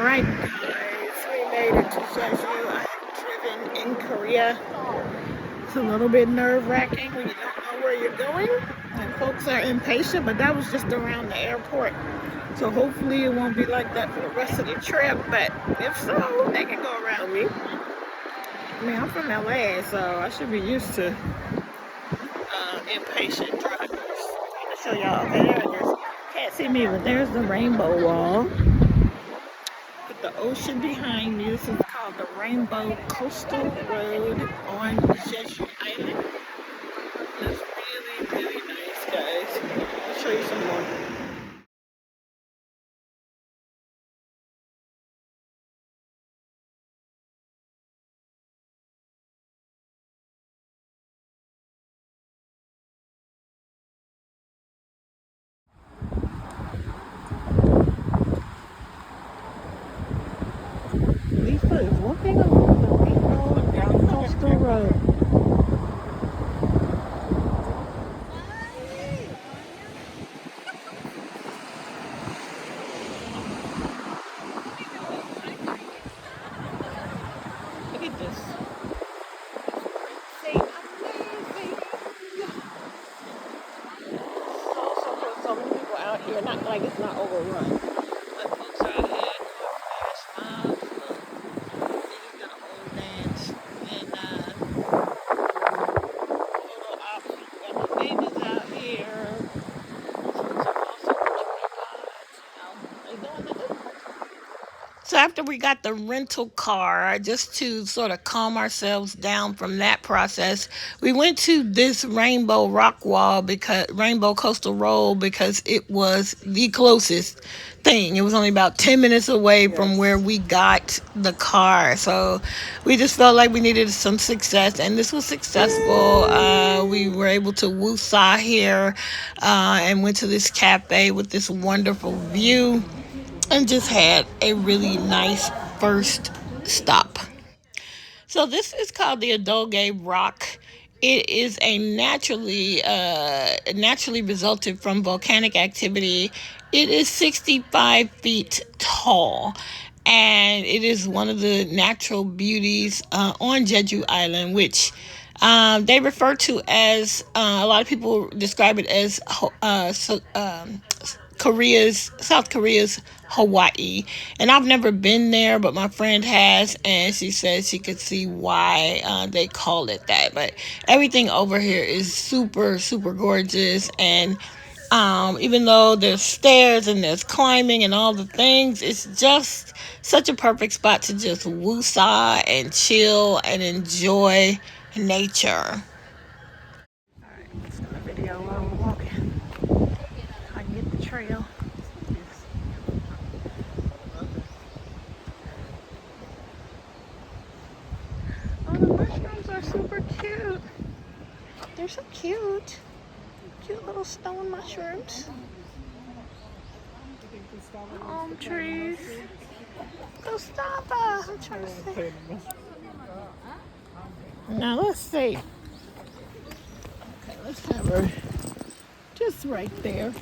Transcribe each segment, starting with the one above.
Alright guys, we made it to Jeju. I have driven in Korea. It's a little bit nerve-wracking when you don't know where you're going and folks are impatient, but that was just around the airport. So hopefully it won't be like that for the rest of the trip, but if so, they can go around me. I mean, I'm from LA, so I should be used to impatient drivers. I'm gonna show y'all. Okay, there it is. Can't see me, but there's the rainbow wall. With the ocean behind me. This is called the Rainbow Coastal Road on Jeju Island. It's really, really nice, guys. I'll show you some more. Lisa is walking along the Rainbow Coastal Road. Look at this. Say amazing. So many people out here. Not like it's not overrun. But folks are out here doing flash mobs. They just got a whole dance and photo ops. We got the babies out here. So after we got the rental car, just to sort of calm ourselves down from that process, we went to this Rainbow Rock Wall because Rainbow Coastal Road because it was the closest thing. It was only about 10 minutes away from where we got the car. So we just felt like we needed some success, and this was successful. We were able to woo-saw here and went to this cafe with this wonderful view and just had a really nice first stop. So this is called the Adobe Rock. It is a naturally resulted from volcanic activity. It is 65 feet tall, and it is one of the natural beauties on Jeju Island, which they refer to as a lot of people describe it as South Korea's Hawaii. And I've never been there, but my friend has, and she said she could see why they call it that. But everything over here is super, super gorgeous. And even though there's stairs and there's climbing and all the things, it's just such a perfect spot to just woo-saw and chill and enjoy nature. Alright, let's do a video while we're walking. I can get the trail. Oh, the mushrooms are super cute. They're so cute. Cute little stone mushrooms. Palm trees. Gustava, I'm trying to say. Now let's see. Okay, let's have her just right there.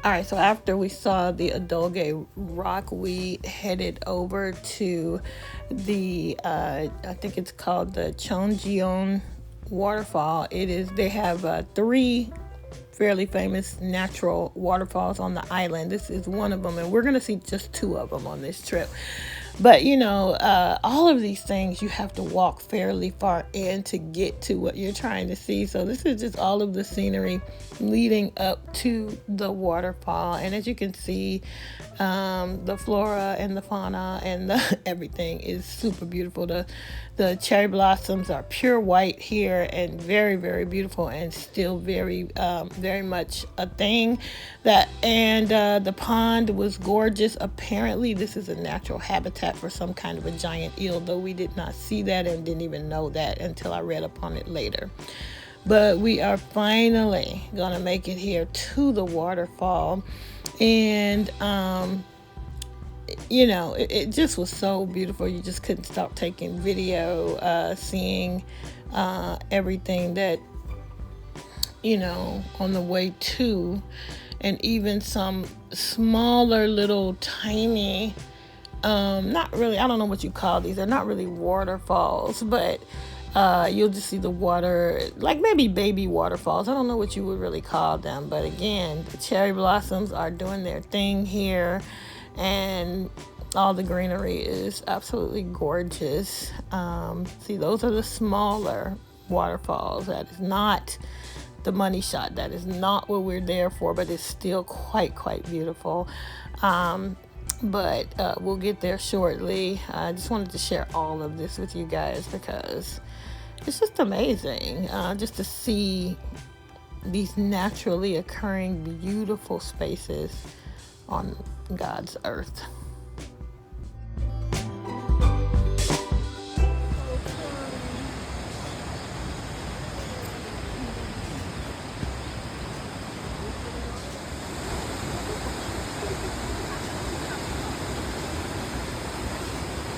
All right, so after we saw the Adobe Rock, we headed over to the, I think it's called the Chonjeon waterfall. They have three fairly famous natural waterfalls on the island. This is one of them, and we're going to see just two of them on this trip. But all of these things you have to walk fairly far in to get to what you're trying to see. So this is just all of the scenery leading up to the waterfall. And as you can see, the flora and the fauna and everything is super beautiful. The cherry blossoms are pure white here and very, very beautiful, and still very, very much a thing. The pond was gorgeous. Apparently, this is a natural habitat for some kind of a giant eel, though we did not see that and didn't even know that until I read up on it later. But we are finally gonna make it here to the waterfall, and it just was so beautiful. You just couldn't stop taking video, seeing everything that on the way to, and even some smaller little tiny, not really, I don't know what you call these, they're not really waterfalls, but you'll just see the water, like maybe baby waterfalls. I don't know what you would really call them, but again, the cherry blossoms are doing their thing here, and all the greenery is absolutely gorgeous. See, those are the smaller waterfalls. That is not the money shot. That is not what we're there for, but it's still quite beautiful. But we'll get there shortly. I just wanted to share all of this with you guys because it's just amazing just to see these naturally occurring beautiful spaces on God's earth.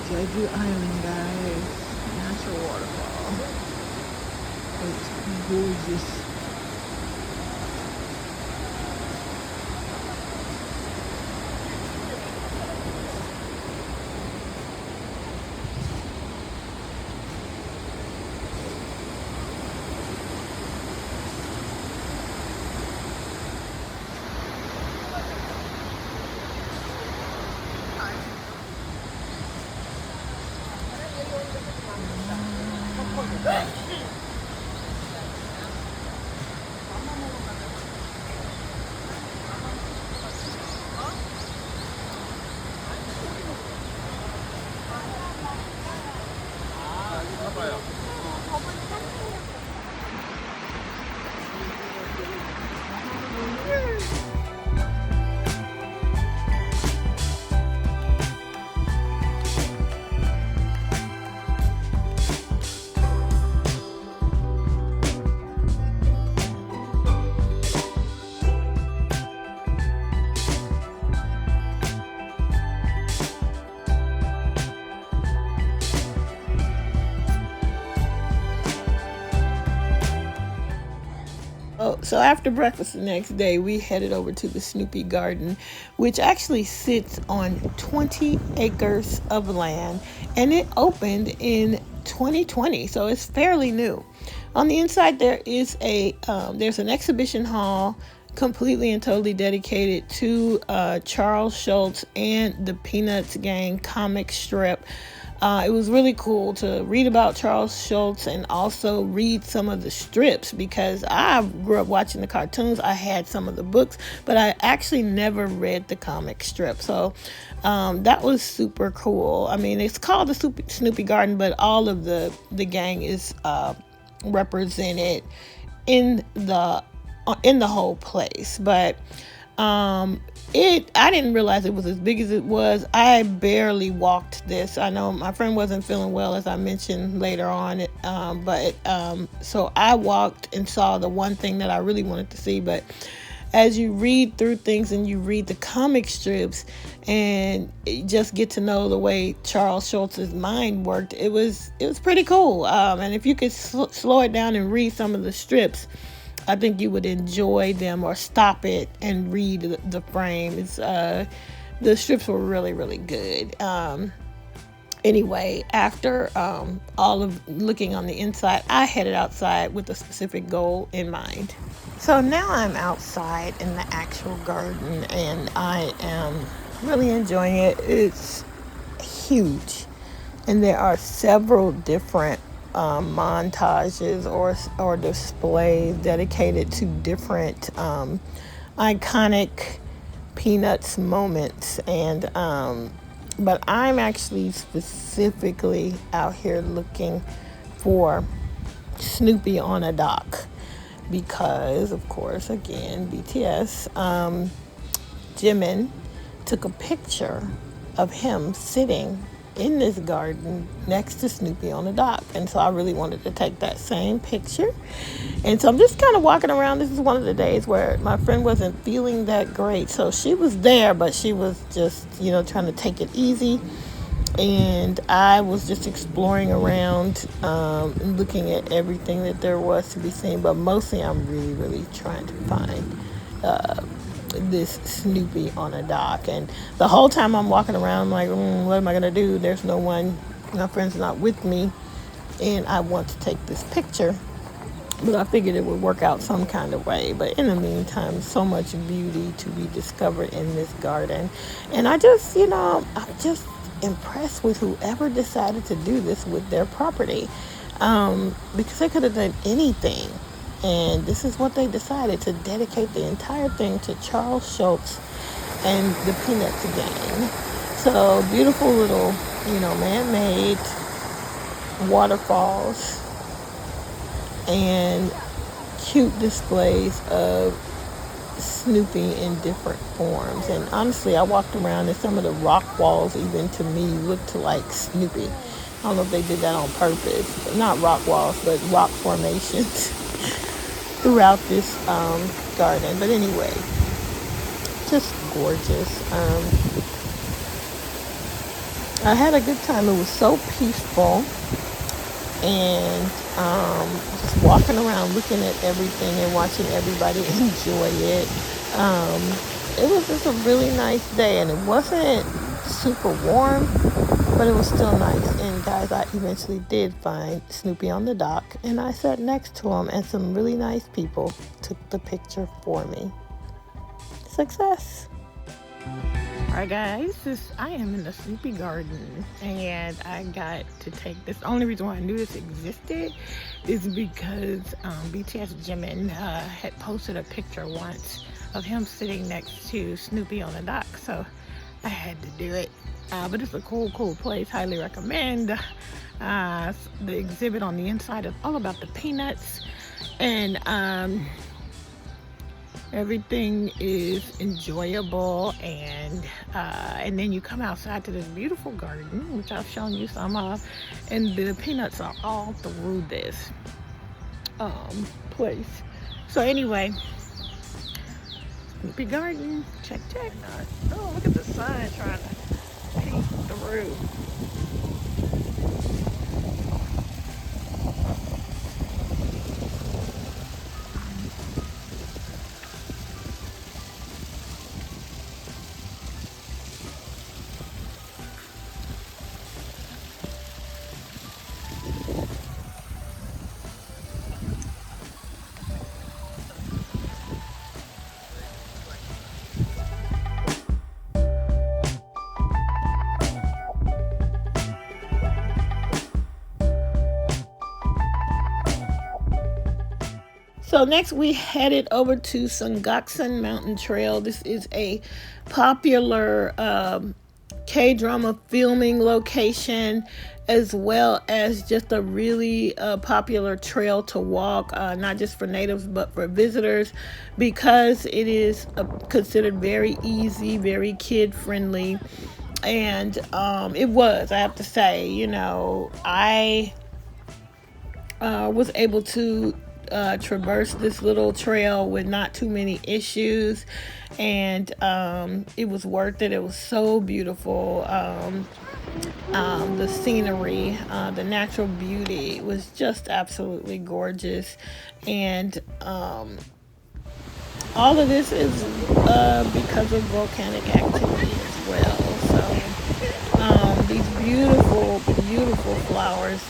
Jeju Island, guys. Natural waterfall. It's gorgeous. Oh, so after breakfast the next day, we headed over to the Snoopy Garden, which actually sits on 20 acres of land, and it opened in 2020, so it's fairly new. On the inside, there's an exhibition hall completely and totally dedicated to Charles Schulz and the Peanuts Gang comic strip. It was really cool to read about Charles Schulz and also read some of the strips, because I grew up watching the cartoons. I had some of the books, but I actually never read the comic strip. So that was super cool. I mean, it's called the Snoopy Garden, but all of the gang is represented in the whole place. But I didn't realize it was as big as it was. I barely walked this. I know my friend wasn't feeling well, as I mentioned later on. So I walked and saw the one thing that I really wanted to see. But as you read through things and you read the comic strips and just get to know the way Charles Schulz's mind worked, it was pretty cool. And if you could slow it down and read some of the strips, I think you would enjoy them, or stop it and read the frame. The strips were really, really good. Anyway, after all of looking on the inside, I headed outside with a specific goal in mind. So now I'm outside in the actual garden, and I am really enjoying it. It's huge, and there are several different montages or displays dedicated to different iconic Peanuts moments. And but I'm actually specifically out here looking for Snoopy on a dock because, of course, again, BTS, Jimin took a picture of him sitting in this garden next to Snoopy on the dock. And so I really wanted to take that same picture. And so I'm just kind of walking around. This is one of the days where my friend wasn't feeling that great. So she was there, but she was just, trying to take it easy. And I was just exploring around and looking at everything that there was to be seen. But mostly I'm really, really trying to find this Snoopy on a dock. And the whole time I'm walking around, I'm like, what am I going to do? There's no one. My friend's not with me. And I want to take this picture. But I figured it would work out some kind of way. But in the meantime, so much beauty to be discovered in this garden. And I'm just impressed with whoever decided to do this with their property. Because they could have done anything. And this is what they decided, to dedicate the entire thing to Charles Schulz and the Peanuts gang. So beautiful little, man-made waterfalls and cute displays of Snoopy in different forms. And honestly, I walked around and some of the rock walls, even to me, looked like Snoopy. I don't know if they did that on purpose, but not rock walls, but rock formations throughout this garden. But anyway, just gorgeous. I had a good time. It was so peaceful, and just walking around looking at everything and watching everybody enjoy it. It was just a really nice day, and it wasn't super warm, but it was still nice. And guys, I eventually did find Snoopy on the dock, and I sat next to him, and some really nice people took the picture for me. Success. Alright guys, I am in the Snoopy garden, and I got to take this. The only reason why I knew this existed is because BTS Jimin had posted a picture once of him sitting next to Snoopy on the dock, so I had to do it. But it's a cool place. Highly recommend. The exhibit on the inside is all about the Peanuts, and everything is enjoyable, and then you come outside to this beautiful garden, which I've shown you some of, and the Peanuts are all through this place. So anyway, Snoopy garden, check. Oh, look at the sun trying to paint the roof. So next we headed over to Sungaksan Mountain Trail. This is a popular K-drama filming location, as well as just a really popular trail to walk, not just for natives but for visitors, because it is considered very easy, very kid-friendly. And it was, I have to say, I was able to traverse this little trail with not too many issues, and it was worth it. It was so beautiful. The scenery, the natural beauty was just absolutely gorgeous, and all of this is because of volcanic activity as well. So these beautiful flowers.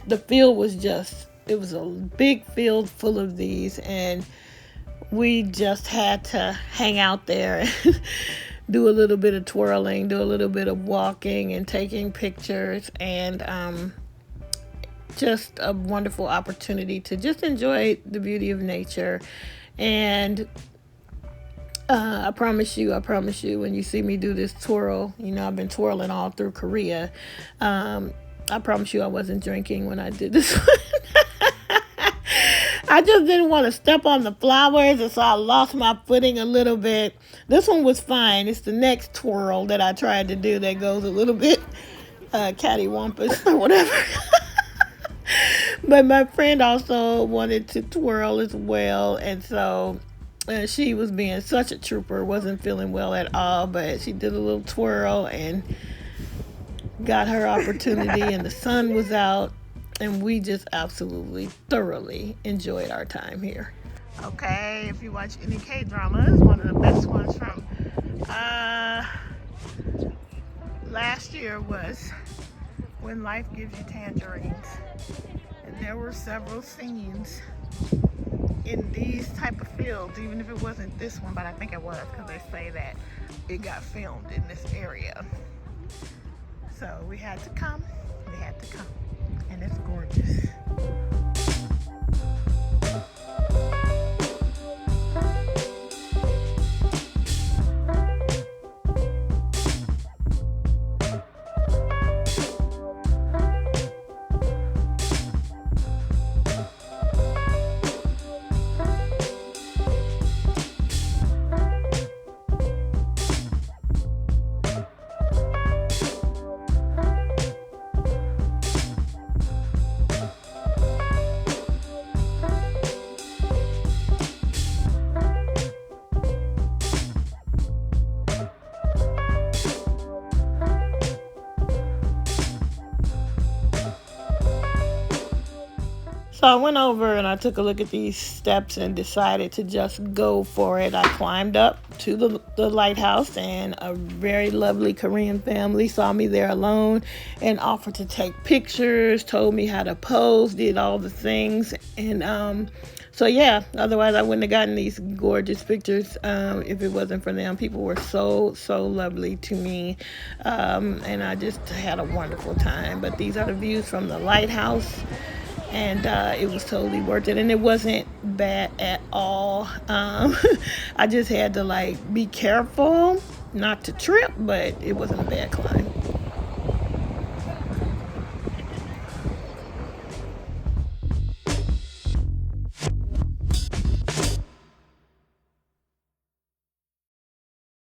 The field was it was a big field full of these, and we just had to hang out there do a little bit of twirling, do a little bit of walking and taking pictures, and just a wonderful opportunity to just enjoy the beauty of nature. And I promise you, when you see me do this twirl, I've been twirling all through Korea. I promise you I wasn't drinking when I did this one. I just didn't want to step on the flowers, and so I lost my footing a little bit. This one was fine. It's the next twirl that I tried to do that goes a little bit cattywampus or whatever. But my friend also wanted to twirl as well, and so she was being such a trooper, wasn't feeling well at all, but she did a little twirl and got her opportunity, and the sun was out, and we just absolutely thoroughly enjoyed our time here. Okay, if you watch any K-dramas, one of the best ones from last year was When Life Gives You Tangerines. And there were several scenes in these type of fields, even if it wasn't this one, but I think it was, because they say that it got filmed in this area. So we had to come, and it's gorgeous. So I went over and I took a look at these steps and decided to just go for it. I climbed up to the lighthouse, and a very lovely Korean family saw me there alone and offered to take pictures, told me how to pose, did all the things. And so yeah, otherwise I wouldn't have gotten these gorgeous pictures if it wasn't for them. People were so lovely to me, and I just had a wonderful time. But these are the views from the lighthouse. And it was totally worth it, and it wasn't bad at all. I just had to be careful not to trip, but it wasn't a bad climb.